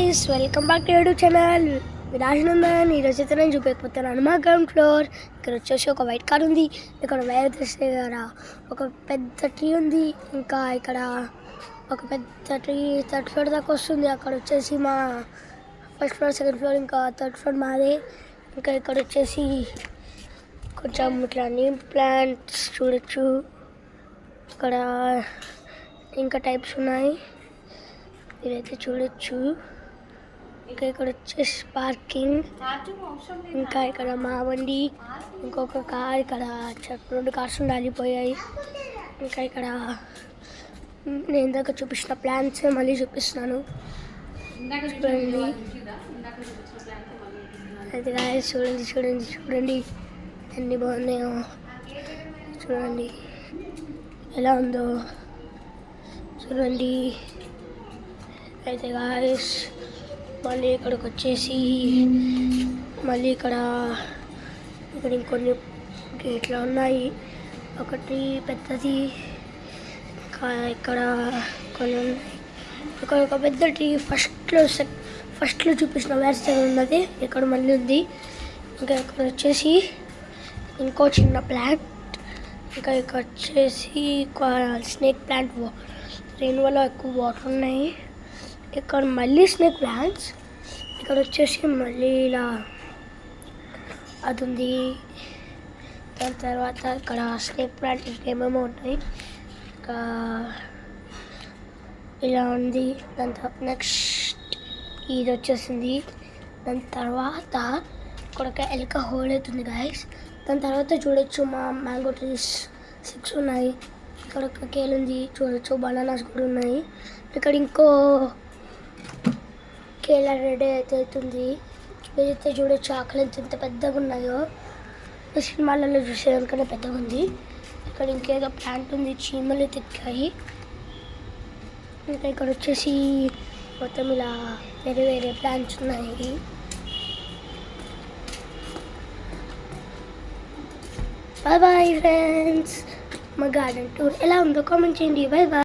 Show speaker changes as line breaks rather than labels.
Guys, welcome back to YouTube channel Virajanandan. ఈరోజు అయితే నేను చూపించబోతున్నాను మా గ్రౌండ్ ఫ్లోర్. ఇక్కడ వచ్చేసి ఒక వైట్ కార్ ఉంది, ఇక్కడ వైర్ దగ్గర ఒక పెద్ద ట్రీ ఉంది, ఇంకా ఇక్కడ ఒక పెద్ద ట్రీ థర్డ్ ఫ్లోర్ దాకా వస్తుంది. అక్కడ వచ్చేసి మా ఫస్ట్ ఫ్లోర్, సెకండ్ ఫ్లోర్, ఇంకా థర్డ్ ఫ్లోర్ మాదే. ఇంకా ఇక్కడ వచ్చేసి కొంచెం ఇట్లా నేమ్ ప్లాంట్స్ చూడొచ్చు. ఇక్కడ ఇంకా టైప్స్ ఉన్నాయి, ఇదైతే చూడొచ్చు. ఇంకా ఇక్కడ వచ్చేసి పార్కింగ్, ఇంకా ఇక్కడ మా బండి, ఇంకొక కార్, ఇక్కడ 2 కార్స్ ఉండాలిపోయాయి. ఇంకా ఇక్కడ నేను ఇందాక చూపించిన ప్లాన్స్ మళ్ళీ చూపిస్తున్నాను, చూడండి. అయితే గాయస్ చూడండి చూడండి చూడండి ఎన్ని బాగున్నాయో, చూడండి ఎలా ఉందో చూడండి. అయితే గాయస్ మళ్ళీ ఇక్కడికి వచ్చేసి మళ్ళీ ఇక్కడ ఇంకొన్ని గేట్లు ఉన్నాయి, ఒకటి పెద్దది, ఇంకా ఇక్కడ కొన్ని ఉన్నాయి. ఇక్కడ ఒక పెద్ద ట్రీ ఫస్ట్లో చూపించిన వేర్స్ దగ్గర ఉన్నది, ఇక్కడ మళ్ళీ ఉంది. ఇంకా ఇక్కడ వచ్చేసి ఇంకో చిన్న ప్లాంట్, ఇంకా ఇక్కడ వచ్చేసి స్నేక్ ప్లాంట్, రెయిన్ వల్ల ఎక్కువ వాటర్ ఉన్నాయి. ఇక్కడ మళ్ళీ స్నేక్ ప్లాంట్స్, ఇక్కడ వచ్చేసి మళ్ళీ ఇలా అది ఉంది. దాని తర్వాత ఇక్కడ స్నేక్ ప్లాంట్ ఇంకేమేమో ఉన్నాయి, ఇంకా ఇలా ఉంది. దాని తర్వాత నెక్స్ట్ ఇది వచ్చేసింది. దాని తర్వాత ఇక్కడ ఒక ఎలుక హోల్ అవుతుంది గాయస్. దాని తర్వాత చూడొచ్చు మా మ్యాంగో ట్రీస్ 6 ఉన్నాయి. ఇక్కడ ఒక కేల్ ఉంది చూడొచ్చు, బనానాస్ కూడా ఉన్నాయి. ఇక్కడ ఇంకో కేలా రెడీ అయితే అవుతుంది. ఇదైతే చూడొచ్చు ఆకలి ఎంత పెద్దగా ఉన్నాయో, సినిమాలలో చూసేదానికన్నా పెద్దగా ఉంది. ఇక్కడ ఇంకేదో ప్లాంట్ ఉంది, చీమలు తెక్కాయి. ఇంకా ఇక్కడ వచ్చేసి మొత్తం ఇలా వేరే వేరే ప్లాంట్స్ ఉన్నాయి. బాయ్ బాయ్ ఫ్రెండ్స్, మా గార్డెన్ టూర్ ఎలా ఉందో కామెంట్ చేయండి. Bye bye.